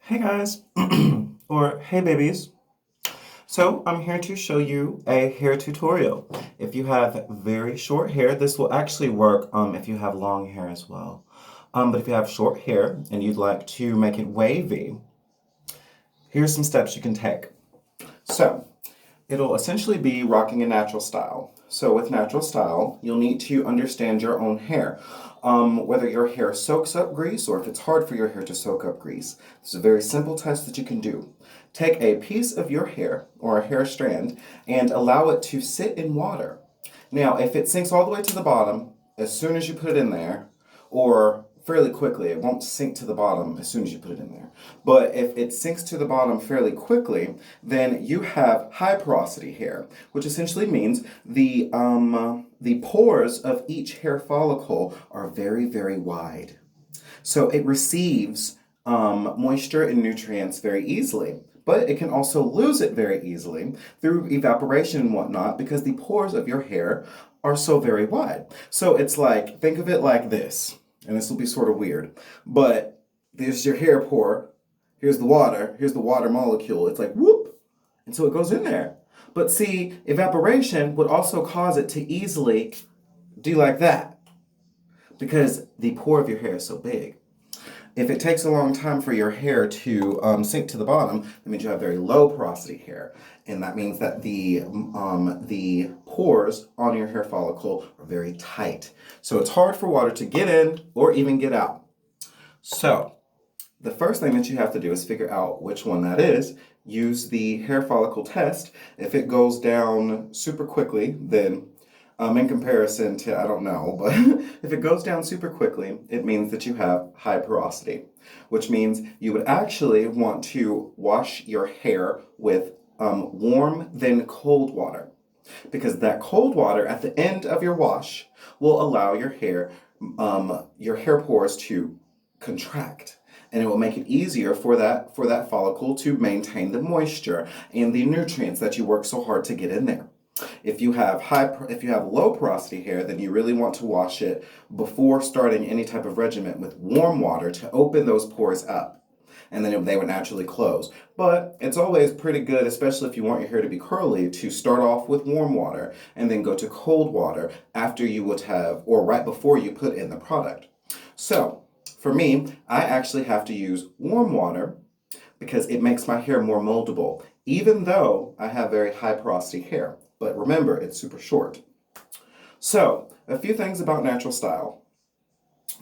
Hey guys, or hey babies. So I'm here to show you a hair tutorial. If you have very short hair, this will actually work if you have long hair as well. But if you have short hair and you'd like to make it wavy, here's some steps you can take. So it'll essentially be rocking a natural style. So with natural style, you'll need to understand your own hair. Whether your hair soaks up grease or if it's hard for your hair to soak up grease. It's a very simple test that you can do. Take a piece of your hair or a hair strand and allow it to sit in water. Now, if it sinks all the way to the bottom, as soon as you put it in there, or fairly quickly, it won't sink to the bottom as soon as you put it in there. But if it sinks to the bottom fairly quickly, then you have high porosity hair, which essentially means the pores of each hair follicle are very, very wide. So it receives moisture and nutrients very easily. But it can also lose it very easily through evaporation and whatnot because the pores of your hair are so very wide. So it's like, think of it like this, and this will be sort of weird, but there's your hair pore, here's the water molecule. It's like whoop, and so it goes in there. But see, evaporation would also cause it to easily do like that because the pore of your hair is so big. If it takes a long time for your hair to sink to the bottom, that means you have very low porosity hair. And that means that the pores on your hair follicle are very tight. So it's hard for water to get in or even get out. So the first thing that you have to do is figure out which one that is. Use the hair follicle test. If it goes down super quickly, then in comparison to, I don't know, but if it goes down super quickly, it means that you have high porosity, which means you would actually want to wash your hair with warm, then cold water. Because that cold water at the end of your wash will allow your hair pores to contract. And it will make it easier for that follicle to maintain the moisture and the nutrients that you work so hard to get in there. If you have low porosity hair, then you really want to wash it before starting any type of regimen with warm water to open those pores up. And then they would naturally close. But it's always pretty good, especially if you want your hair to be curly, to start off with warm water and then go to cold water after you would have, or right before you put in the product. So, for me, I actually have to use warm water because it makes my hair more moldable, even though I have very high porosity hair. But remember, it's super short. So, a few things about natural style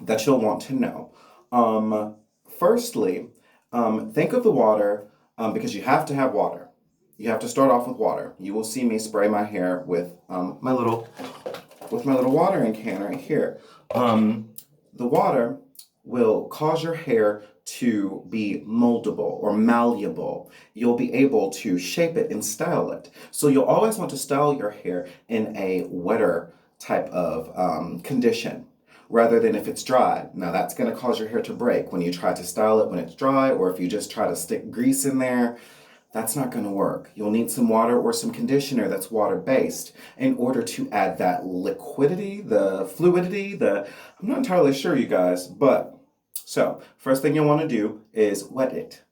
that you'll want to know. Firstly, think of the water because you have to have water. You have to start off with water. You will see me spray my hair with my little watering can right here. The water will cause your hair to be moldable or malleable. You'll be able to shape it and style it. So you'll always want to style your hair in a wetter type of condition rather than if it's dry. Now that's going to cause your hair to break when you try to style it when it's dry, or if you just try to stick grease in there. That's not going to work. You'll need some water or some conditioner that's water-based in order to add that liquidity, the fluidity, I'm not entirely sure, you guys, but so first thing you'll want to do is wet it.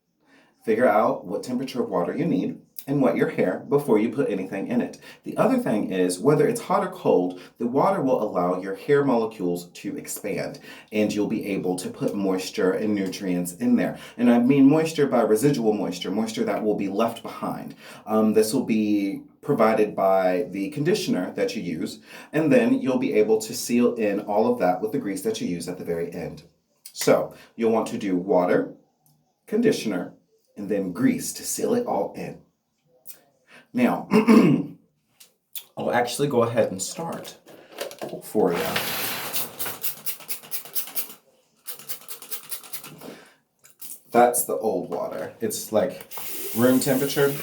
Figure out what temperature of water you need and wet your hair before you put anything in it. The other thing is, whether it's hot or cold, the water will allow your hair molecules to expand and you'll be able to put moisture and nutrients in there. And I mean moisture by residual moisture, moisture that will be left behind. This will be provided by the conditioner that you use, and then you'll be able to seal in all of that with the grease that you use at the very end. So you'll want to do water, conditioner, and then grease to seal it all in. Now, I'll actually go ahead and start for you. That's the old water. It's like room temperature.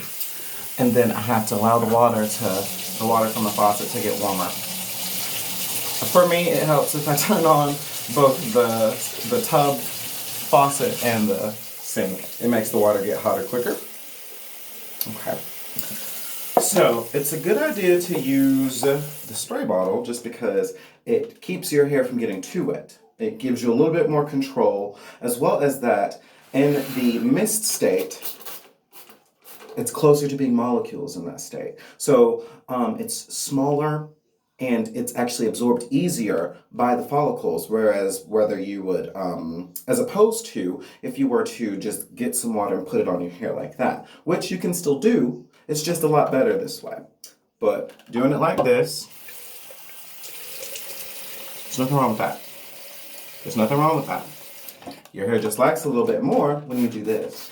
And then I have to allow the water from the faucet to get warmer. For me, it helps if I turn on both the tub, faucet, and the sink. It makes the water get hotter quicker. Okay. So it's a good idea to use the spray bottle just because it keeps your hair from getting too wet. It gives you a little bit more control, as well as that In the mist state, it's closer to being molecules in that state. So it's smaller and it's actually absorbed easier by the follicles, whereas whether you would, as opposed to if you were to just get some water and put it on your hair like that, which you can still do, it's just a lot better this way. But doing it like this, there's nothing wrong with that. There's nothing wrong with that. Your hair just likes a little bit more when you do this.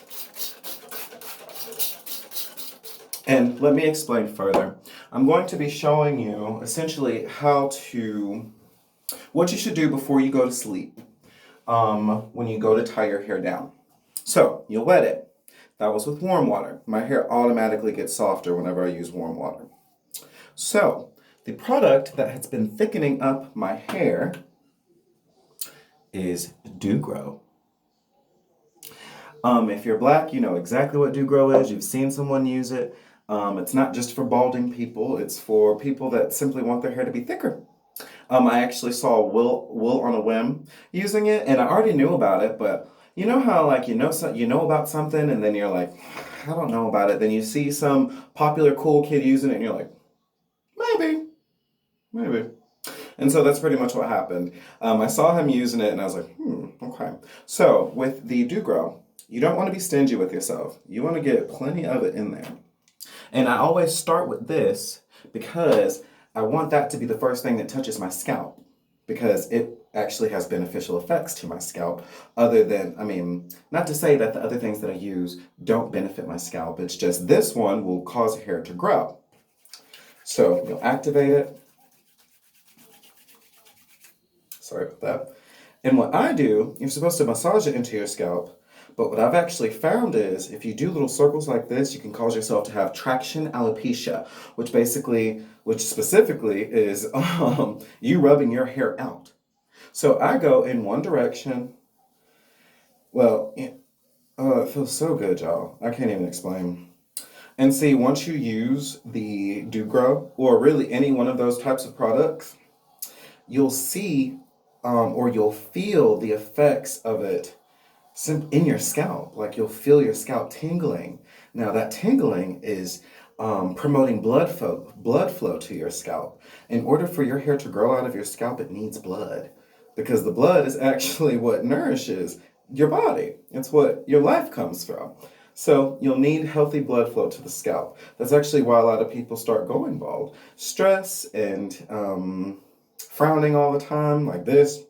And let me explain further. I'm going to be showing you essentially what you should do before you go to sleep when you go to tie your hair down. So you'll wet it. That was with warm water. My hair automatically gets softer whenever I use warm water. So the product that has been thickening up my hair is Dew Grow. If you're black, you know exactly what Dew Grow is. You've seen someone use it. It's not just for balding people. It's for people that simply want their hair to be thicker. I actually saw Will on a whim using it, and I already knew about it, but you know how like you know about something, and then you're like, I don't know about it. Then you see some popular cool kid using it, and you're like, maybe. And so that's pretty much what happened. I saw him using it, and I was like, okay. So with the Dew Grow, you don't want to be stingy with yourself. You want to get plenty of it in there. And I always start with this because I want that to be the first thing that touches my scalp, because it actually has beneficial effects to my scalp other than, not to say that the other things that I use don't benefit my scalp. It's just this one will cause hair to grow. So you'll activate it. Sorry about that. And what I do, you're supposed to massage it into your scalp. But what I've actually found is if you do little circles like this, you can cause yourself to have traction alopecia, which specifically is you rubbing your hair out. So I go in one direction. Well, it feels so good, y'all. I can't even explain. And see, once you use the Dew Grow, or really any one of those types of products, you'll see or you'll feel the effects of it in your scalp. Like you'll feel your scalp tingling. Now that tingling is promoting blood flow to your scalp. In order for your hair to grow out of your scalp, it needs blood, because the blood is actually what nourishes your body. It's what your life comes from. So you'll need healthy blood flow to the scalp. That's actually why a lot of people start going bald. Stress and frowning all the time like this,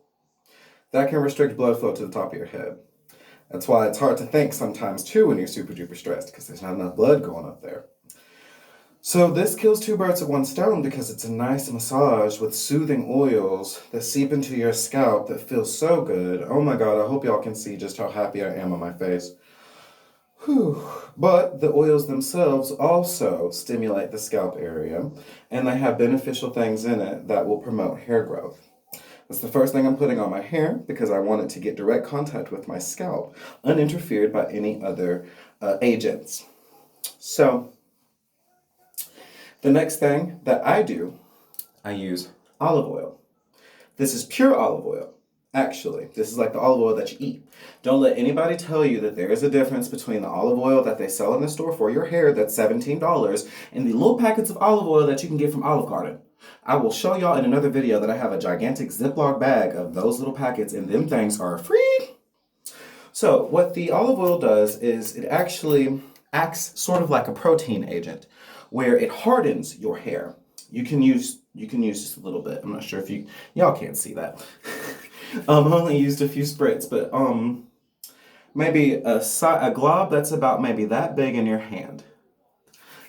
that can restrict blood flow to the top of your head. That's why it's hard to think sometimes too when you're super duper stressed, because there's not enough blood going up there. So this kills two birds with one stone, because it's a nice massage with soothing oils that seep into your scalp that feels so good. Oh my God, I hope y'all can see just how happy I am on my face. Whew. But the oils themselves also stimulate the scalp area, and they have beneficial things in it that will promote hair growth. That's the first thing I'm putting on my hair, because I want it to get direct contact with my scalp, uninterfered by any other agents. So the next thing that I do, I use olive oil. This is pure olive oil. Actually, this is like the olive oil that you eat. Don't let anybody tell you that there is a difference between the olive oil that they sell in the store for your hair that's $17 and the little packets of olive oil that you can get from Olive Garden. I will show y'all in another video that I have a gigantic Ziploc bag of those little packets, and them things are free. So what the olive oil does is it actually acts sort of like a protein agent, where it hardens your hair. You can use just a little bit. I'm not sure if y'all can't see that. I only used a few spritz, but maybe a glob that's about maybe that big in your hand.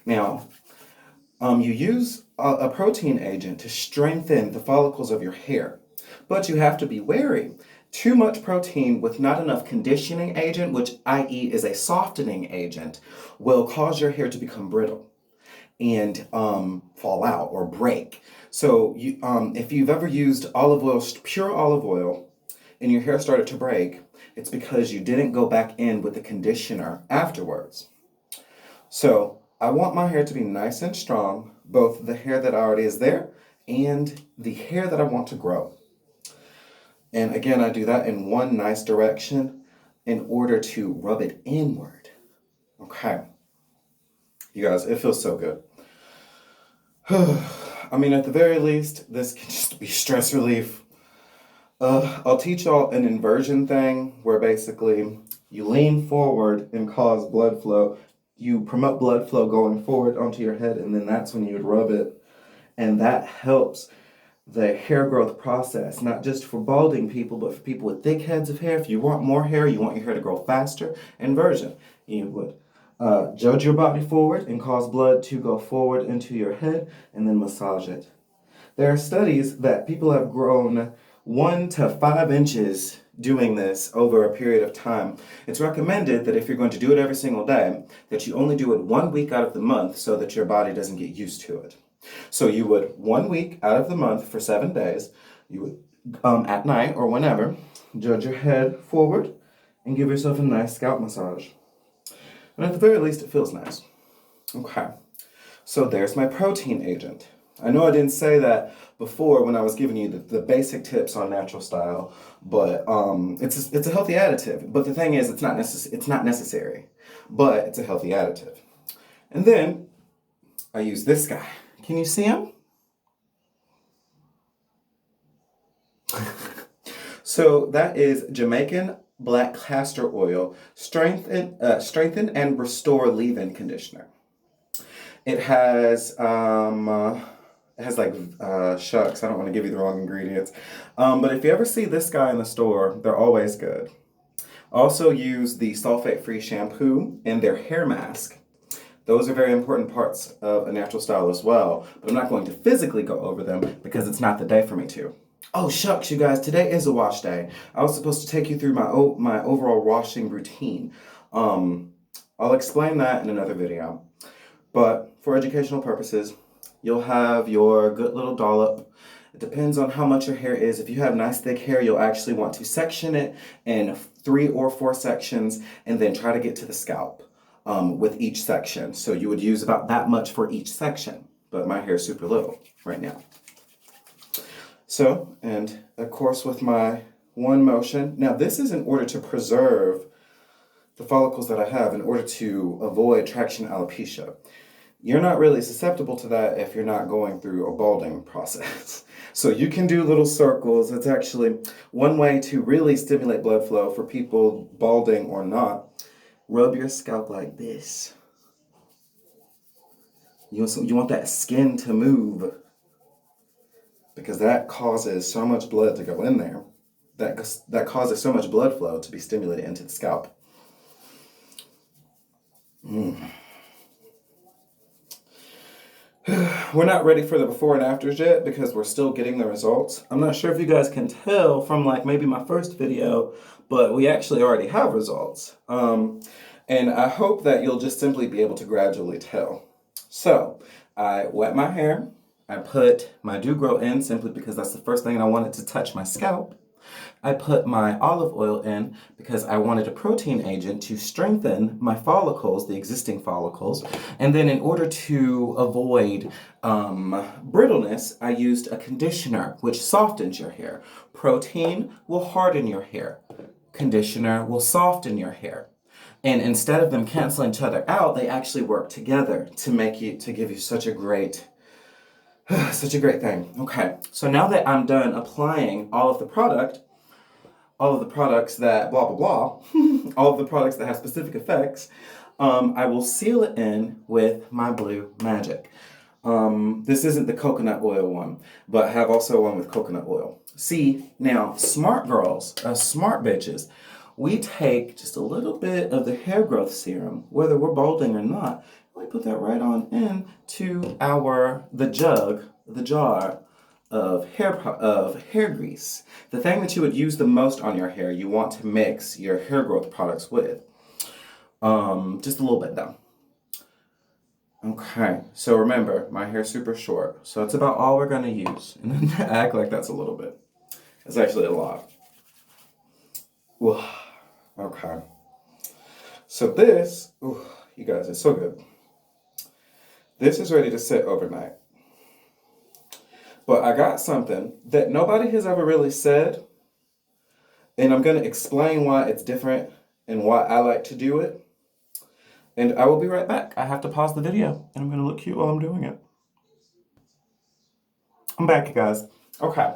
Now, you use a protein agent to strengthen the follicles of your hair, but you have to be wary. Too much protein with not enough conditioning agent, which i.e. is a softening agent, will cause your hair to become brittle and fall out or break. So if you've ever used olive oil, pure olive oil, and your hair started to break, it's because you didn't go back in with the conditioner afterwards. So I want my hair to be nice and strong, both the hair that already is there and the hair that I want to grow. And again, I do that in one nice direction. in order to rub it inward. Okay. You guys, it feels so good. I mean, at the very least, this can just be stress relief. I'll teach y'all an inversion thing where basically you lean forward and cause blood flow. You promote blood flow going forward onto your head, and then that's when you would rub it. And that helps the hair growth process, not just for balding people, but for people with thick heads of hair. If you want more hair, you want your hair to grow faster, inversion. You would judge your body forward and cause blood to go forward into your head and then massage it. There are studies that people have grown 1 to 5 inches doing this over a period of time. It's recommended that if you're going to do it every single day, that you only do it 1 week out of the month so that your body doesn't get used to it. So you would 1 week out of the month for 7 days, you would at night or whenever, judge your head forward and give yourself a nice scalp massage. And at the very least, it feels nice. Okay, so there's my protein agent. I know I didn't say that before when I was giving you the basic tips on natural style, but it's a healthy additive. But the thing is, it's not necessary, but it's a healthy additive. And then I use this guy. Can you see him? So that is Jamaican black castor oil, strengthen and restore leave-in conditioner. It has like shucks. I don't want to give you the wrong ingredients, but if you ever see this guy in the store, they're always good. Also use the sulfate-free shampoo and their hair mask. Those are very important parts of a natural style as well, but I'm not going to physically go over them because it's not the day for me to. Oh shucks, you guys, today is a wash day. I was supposed to take you through my overall washing routine. I'll explain that in another video. But for educational purposes, you'll have your good little dollop. It depends on how much your hair is. If you have nice thick hair, you'll actually want to section it in 3 or 4 sections and then try to get to the scalp with each section. So you would use about that much for each section, but my hair is super little right now. So, and of course with my one motion, now this is in order to preserve the follicles that I have in order to avoid traction alopecia. You're not really susceptible to that if you're not going through a balding process. So you can do little circles. It's actually one way to really stimulate blood flow for people balding or not. Rub your scalp like this. You want that skin to move because that causes so much blood to go in there. That causes so much blood flow to be stimulated into the scalp. We're not ready for the before and afters yet because we're still getting the results. I'm not sure if you guys can tell from like maybe my first video, but we actually already have results. And I hope that you'll just simply be able to gradually tell. So I wet my hair. I put my Dew Grow in simply because that's the first thing I wanted to touch my scalp. I put my olive oil in because I wanted a protein agent to strengthen my follicles, the existing follicles. And then in order to avoid brittleness, I used a conditioner, which softens your hair. Protein will harden your hair. Conditioner will soften your hair. And instead of them canceling each other out, they actually work together to give you such a great thing. Okay, so now that I'm done applying all of the products that blah, blah, blah, all of the products that have specific effects, I will seal it in with my Blue Magic. This isn't the coconut oil one, but I have also one with coconut oil. See, now, smart girls, smart bitches, we take just a little bit of the hair growth serum, whether we're balding or not. We put that right on into the jar of hair grease. The thing that you would use the most on your hair, you want to mix your hair growth products with. Just a little bit though. Okay, so remember, my hair's super short, so it's about all we're gonna use. And then act like that's a little bit. It's actually a lot. Ooh, okay. So this, you guys, it's so good. This is ready to sit overnight. But I got something that nobody has ever really said, and I'm going to explain why it's different and why I like to do it. And I will be right back. I have to pause the video and I'm going to look cute while I'm doing it. I'm back, you guys. Okay.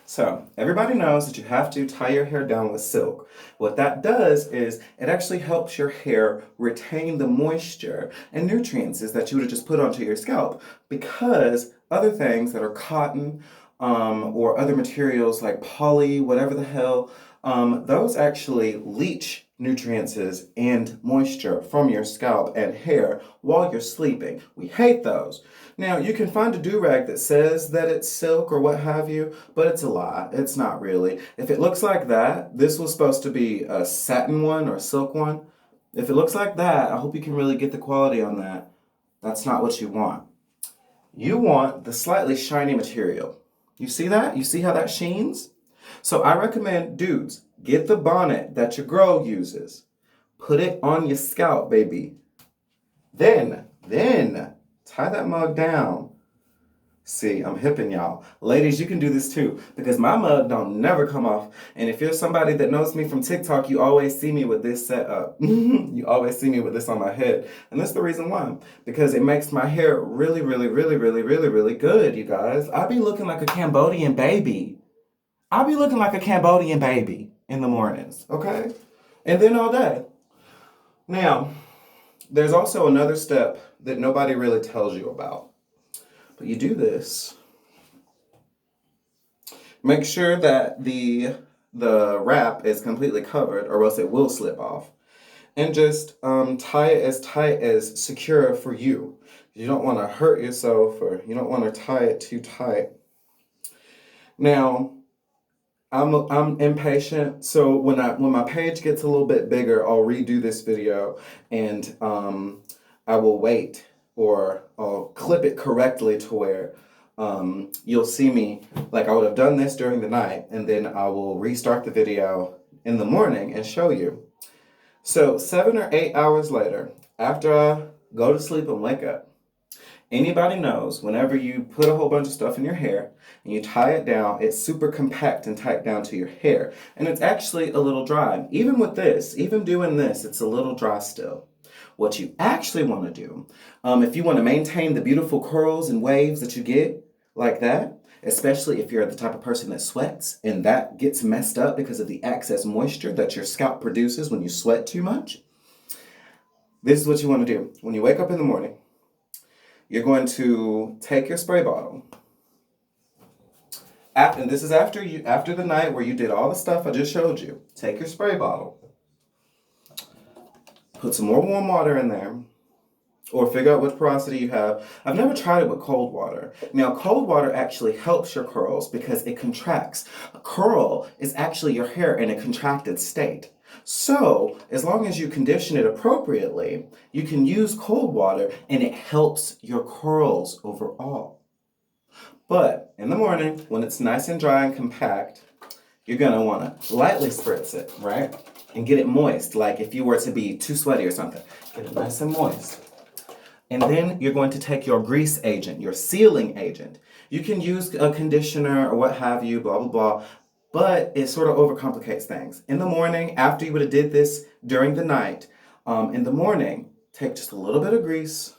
So everybody knows that you have to tie your hair down with silk. What that does is it actually helps your hair retain the moisture and nutrients that you would have just put onto your scalp, because other things that are cotton or other materials like poly, whatever the hell, those actually leach nutrients and moisture from your scalp and hair while you're sleeping. We hate those. Now, you can find a do-rag that says that it's silk or what have you, but it's a lie. It's not really. If it looks like that, this was supposed to be a satin one or a silk one. If it looks like that, I hope you can really get the quality on that. That's not what you want. You want the slightly shiny material. You see that? You see how that sheens? So I recommend, dudes, get the bonnet that your girl uses. Put it on your scalp, baby. Then, tie that mug down. See, I'm hipping y'all. Ladies, you can do this too, because my mug don't never come off. And if you're somebody that knows me from TikTok, you always see me with this set up. You always see me with this on my head. And that's the reason why. Because it makes my hair really, really, really, really, really, really good, you guys. I be looking like a Cambodian baby. I be looking like a Cambodian baby in the mornings, okay? And then all day. Now, there's also another step that nobody really tells you about. But you do this. Make sure that the wrap is completely covered, or else it will slip off. And just tie it as tight as secure for you. You don't want to hurt yourself, or you don't want to tie it too tight. Now, I'm impatient, so when my page gets a little bit bigger, I'll redo this video, and I will wait, or I'll clip it correctly to where you'll see me, like I would have done this during the night, and then I will restart the video in the morning and show you. So 7 or 8 hours later, after I go to sleep and wake up, anybody knows whenever you put a whole bunch of stuff in your hair and you tie it down, it's super compact and tight down to your hair. And it's actually a little dry. Even with this, even doing this, it's a little dry still. What you actually want to do, if you want to maintain the beautiful curls and waves that you get like that, especially if you're the type of person that sweats and that gets messed up because of the excess moisture that your scalp produces when you sweat too much, this is what you want to do. When you wake up in the morning, you're going to take your spray bottle. And this is after the night where you did all the stuff I just showed you. Take your spray bottle. Put some more warm water in there. Or figure out what porosity you have. I've never tried it with cold water. Now, cold water actually helps your curls because it contracts. A curl is actually your hair in a contracted state. So, as long as you condition it appropriately, you can use cold water and it helps your curls overall. But in the morning, when it's nice and dry and compact, you're gonna wanna lightly spritz it, right? And get it moist, like if you were to be too sweaty or something. Get it nice and moist. And then you're going to take your grease agent, your sealing agent. You can use a conditioner or what have you, blah, blah, blah, but it sort of overcomplicates things. In the morning, after you would have did this during the night, in the morning, take just a little bit of grease.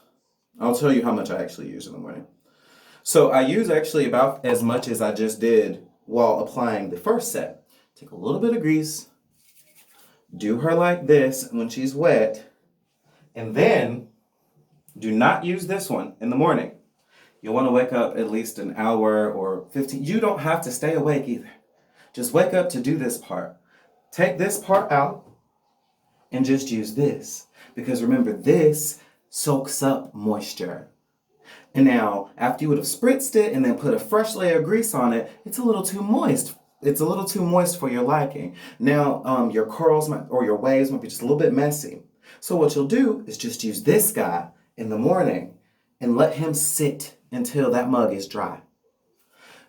I'll tell you how much I actually use in the morning. So I use actually about as much as I just did while applying the first set. Take a little bit of grease, do her like this when she's wet, and then do not use this one in the morning. You'll want to wake up at least an hour or 15. You don't have to stay awake either. Just wake up to do this part. Take this part out and just use this. Because remember, this soaks up moisture. And now, after you would have spritzed it and then put a fresh layer of grease on it, it's a little too moist. It's a little too moist for your liking. Now, your curls or your waves might be just a little bit messy. So what you'll do is just use this guy in the morning and let him sit until that mug is dry.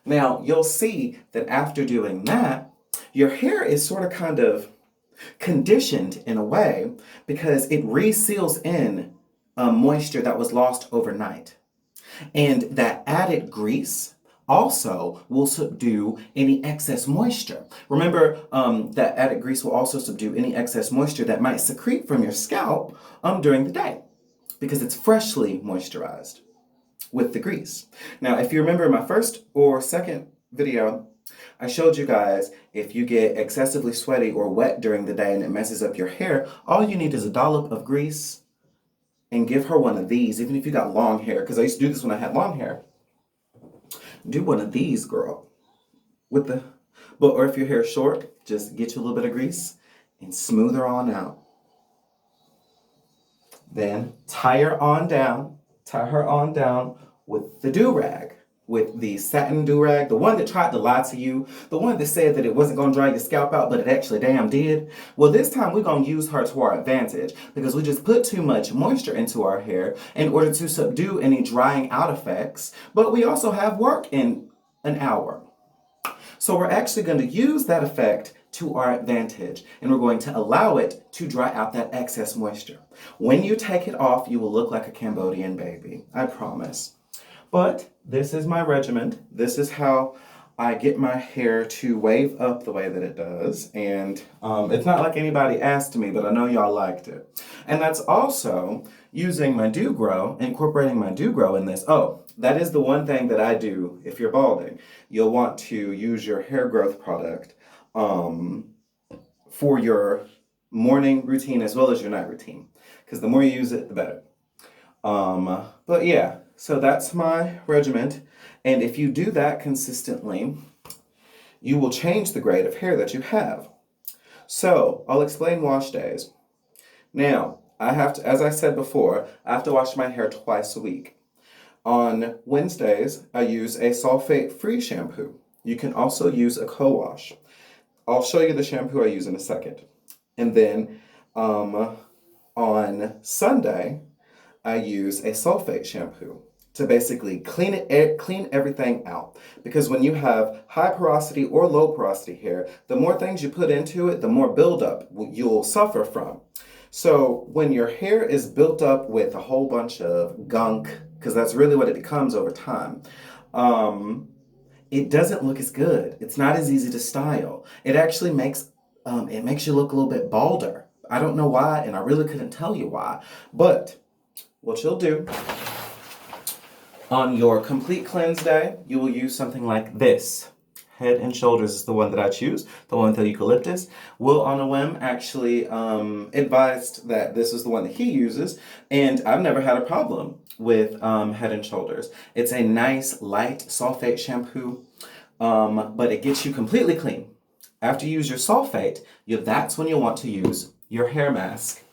Now, you'll see that after doing that, your hair is sort of kind of conditioned in a way because it reseals in moisture that was lost overnight. And that added grease also will subdue any excess moisture. Remember that added grease will also subdue any excess moisture that might secrete from your scalp during the day because it's freshly moisturized with the grease. Now, if you remember my first or second video, I showed you guys if you get excessively sweaty or wet during the day and it messes up your hair, all you need is a dollop of grease and give her one of these, even if you got long hair, because I used to do this when I had long hair. Do one of these, girl. Or if your hair is short, just get you a little bit of grease and smooth her on out. Then tie her on down with the do-rag, with the satin do-rag, the one that tried to lie to you, the one that said that it wasn't going to dry your scalp out, but it actually damn did. Well, this time we're going to use her to our advantage because we just put too much moisture into our hair in order to subdue any drying out effects, but we also have work in an hour. So we're actually going to use that effect to our advantage, and we're going to allow it to dry out that excess moisture. When you take it off, you will look like a Cambodian baby, I promise. But this is my regimen. This is how I get my hair to wave up the way that it does, and it's not like anybody asked me, but I know y'all liked it. And that's also using my Do-Grow, incorporating my Do-Grow in this. Oh, that is the one thing that I do if you're balding. You'll want to use your hair growth product for your morning routine as well as your night routine, because the more you use it, the better. But yeah, so that's my regimen, and if you do that consistently, you will change the grade of hair that you have. So I'll explain wash days. Now, I have to, as I said before, I have to wash my hair twice a week. On Wednesdays, I use a sulfate-free shampoo. You can also use a co-wash. I'll show you the shampoo I use in a second. And then on Sunday, I use a sulfate shampoo to basically clean everything out. Because when you have high porosity or low porosity hair, the more things you put into it, the more buildup you'll suffer from. So when your hair is built up with a whole bunch of gunk, because that's really what it becomes over time, it doesn't look as good. It's not as easy to style. It actually makes you look a little bit balder. I don't know why, and I really couldn't tell you why. But what you'll do, on your complete cleanse day, you will use something like this. Head and Shoulders is the one that I choose, the one with the eucalyptus. Will, on a whim, actually advised that this is the one that he uses, and I've never had a problem with Head and Shoulders. It's a nice, light sulfate shampoo, but it gets you completely clean. After you use your sulfate, that's when you'll want to use your hair mask.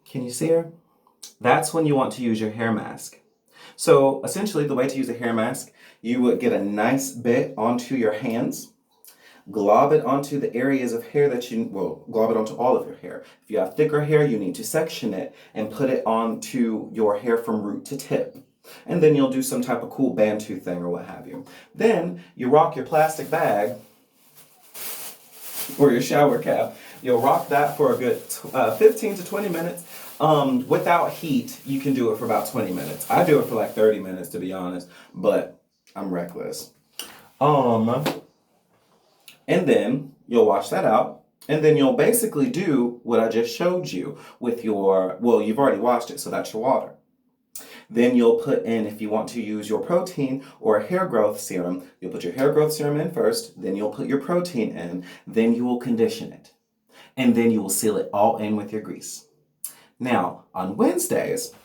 Can you see her? That's when you want to use your hair mask. So essentially the way to use a hair mask, you would get a nice bit onto your hands, glob it onto the areas of hair glob it onto all of your hair. If you have thicker hair, you need to section it and put it onto your hair from root to tip. And then you'll do some type of cool Bantu thing or what have you. Then you rock your plastic bag or your shower cap. You'll rock that for a good 15 to 20 minutes. Without heat, you can do it for about 20 minutes. I do it for like 30 minutes, to be honest, but I'm reckless. And then you'll wash that out, and then you'll basically do what I just showed you with you've already washed it, so that's your water. Then you'll put in, if you want to use your protein or a hair growth serum, you'll put your hair growth serum in first, then you'll put your protein in, then you will condition it. And then you will seal it all in with your grease. Now, on Wednesdays,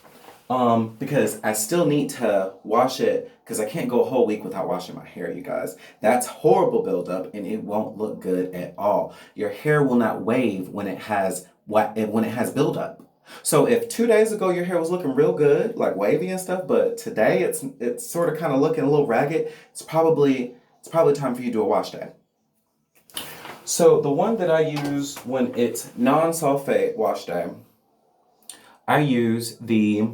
because I still need to wash it, because I can't go a whole week without washing my hair, you guys. That's horrible buildup, and it won't look good at all. Your hair will not wave when it has buildup. So if 2 days ago your hair was looking real good, like wavy and stuff, but today it's sort of kind of looking a little ragged, it's probably time for you to do a wash day. So the one that I use when it's non-sulfate wash day, I use the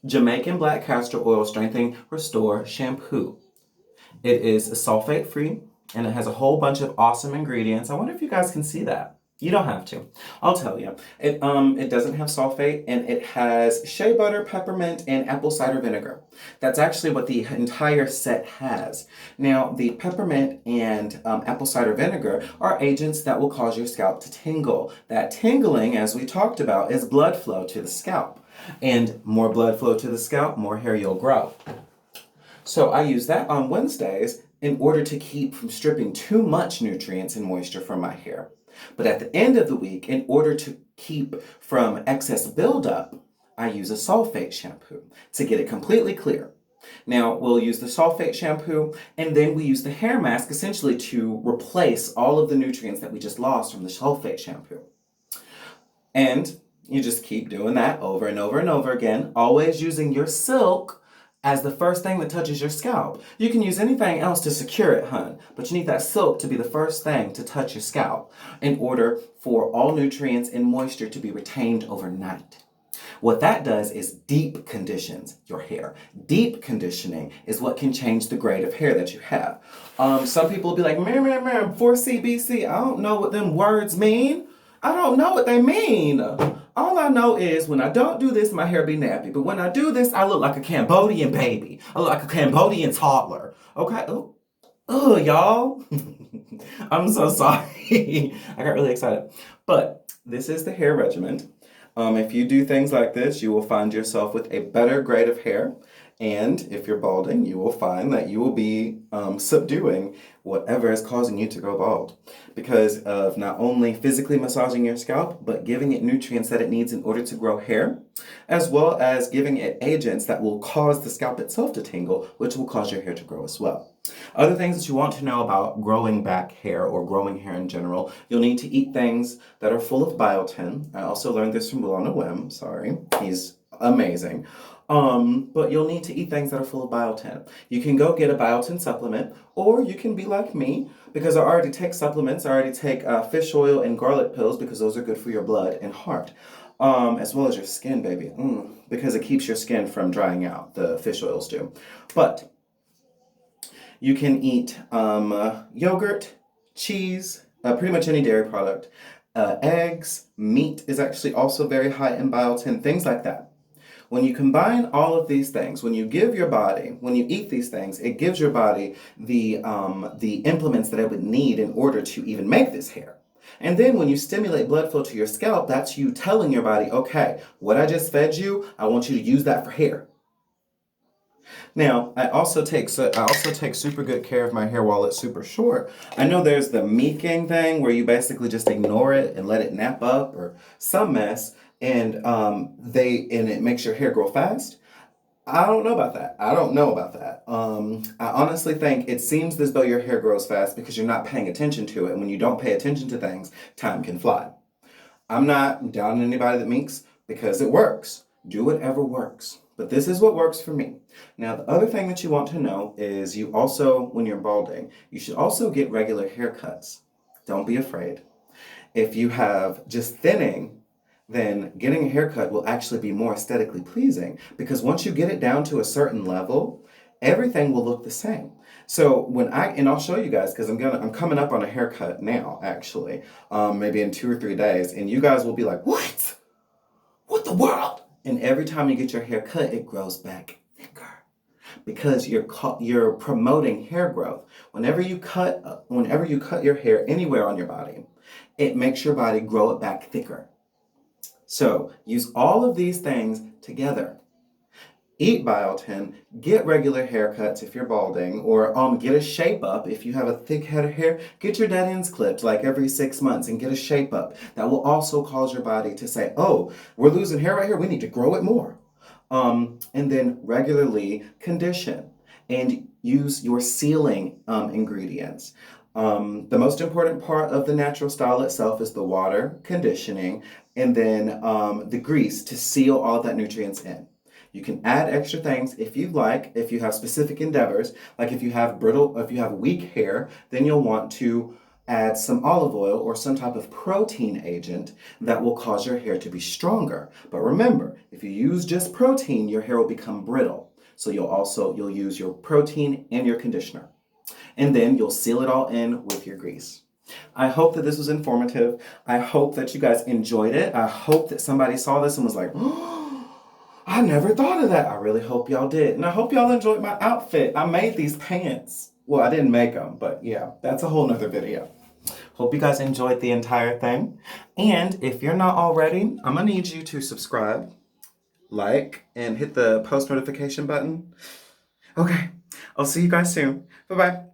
Jamaican Black Castor Oil Strengthening Restore Shampoo. It is sulfate free and it has a whole bunch of awesome ingredients. I wonder if you guys can see that. You don't have to. I'll tell you. It doesn't have sulfate and it has shea butter, peppermint, and apple cider vinegar. That's actually what the entire set has. Now, the peppermint and apple cider vinegar are agents that will cause your scalp to tingle. That tingling, as we talked about, is blood flow to the scalp. And more blood flow to the scalp, more hair you'll grow. So I use that on Wednesdays in order to keep from stripping too much nutrients and moisture from my hair. But at the end of the week, in order to keep from excess buildup, I use a sulfate shampoo to get it completely clear. Now, we'll use the sulfate shampoo, and then we use the hair mask essentially to replace all of the nutrients that we just lost from the sulfate shampoo. And you just keep doing that over and over and over again, always using your silk as the first thing that touches your scalp. You can use anything else to secure it, hun, but you need that silk to be the first thing to touch your scalp in order for all nutrients and moisture to be retained overnight. What that does is deep conditions your hair. Deep conditioning is what can change the grade of hair that you have. Some people will be like, 4CBC, I don't know what them words mean. I don't know what they mean. All I know is when I don't do this, my hair be nappy. But when I do this, I look like a Cambodian baby. I look like a Cambodian toddler. Okay? Oh, y'all. I'm so sorry. I got really excited. But this is the hair regimen. If you do things like this, you will find yourself with a better grade of hair. And if you're balding, you will find that you will be subduing whatever is causing you to go bald because of not only physically massaging your scalp, but giving it nutrients that it needs in order to grow hair, as well as giving it agents that will cause the scalp itself to tingle, which will cause your hair to grow as well. Other things that you want to know about growing back hair or growing hair in general, you'll need to eat things that are full of biotin. I also learned this from Bulana Wim. Sorry, he's amazing. But you'll need to eat things that are full of biotin. You can go get a biotin supplement, or you can be like me, because I already take supplements. I already take fish oil and garlic pills because those are good for your blood and heart, as well as your skin, baby, because it keeps your skin from drying out. The fish oils do. But you can eat yogurt, cheese, pretty much any dairy product, eggs, meat is actually also very high in biotin, things like that. When you combine all of these things, when you eat these things, it gives your body the implements that it would need in order to even make this hair. And then when you stimulate blood flow to your scalp, that's you telling your body, okay, what I just fed you, I want you to use that for hair. Now, I also take super good care of my hair while it's super short. I know there's the meeking thing where you basically just ignore it and let it nap up or some mess, and it makes your hair grow fast. I don't know about that. I honestly think it seems as though your hair grows fast because you're not paying attention to it. And when you don't pay attention to things, time can fly. I'm not down on anybody that meeks because it works. Do whatever works. But this is what works for me. Now, the other thing that you want to know is you also, when you're balding, you should also get regular haircuts. Don't be afraid. If you have just thinning, then getting a haircut will actually be more aesthetically pleasing because once you get it down to a certain level, everything will look the same. So and I'll show you guys because I'm coming up on a haircut now, actually, maybe in 2 or 3 days, and you guys will be like, what? What the world? And every time you get your hair cut, it grows back thicker because you're promoting hair growth. Whenever you cut your hair anywhere on your body, it makes your body grow it back thicker. So use all of these things together. Eat biotin, get regular haircuts if you're balding, or get a shape up. If you have a thick head of hair, get your dead ends clipped like every 6 months and get a shape up. That will also cause your body to say, oh, we're losing hair right here, we need to grow it more. And then regularly condition and use your sealing ingredients. The most important part of the natural style itself is the water, conditioning, and then the grease to seal all of that nutrients in. You can add extra things if you'd like, if you have specific endeavors, like if you have weak hair, then you'll want to add some olive oil or some type of protein agent that will cause your hair to be stronger. But remember, if you use just protein, your hair will become brittle. So you'll use your protein and your conditioner. And then you'll seal it all in with your grease. I hope that this was informative. I hope that you guys enjoyed it. I hope that somebody saw this and was like, oh, I never thought of that. I really hope y'all did. And I hope y'all enjoyed my outfit. I made these pants. Well, I didn't make them, but yeah, that's a whole nother video. Hope you guys enjoyed the entire thing. And if you're not already, I'm gonna need you to subscribe, like, and hit the post notification button. Okay, I'll see you guys soon. Bye-bye.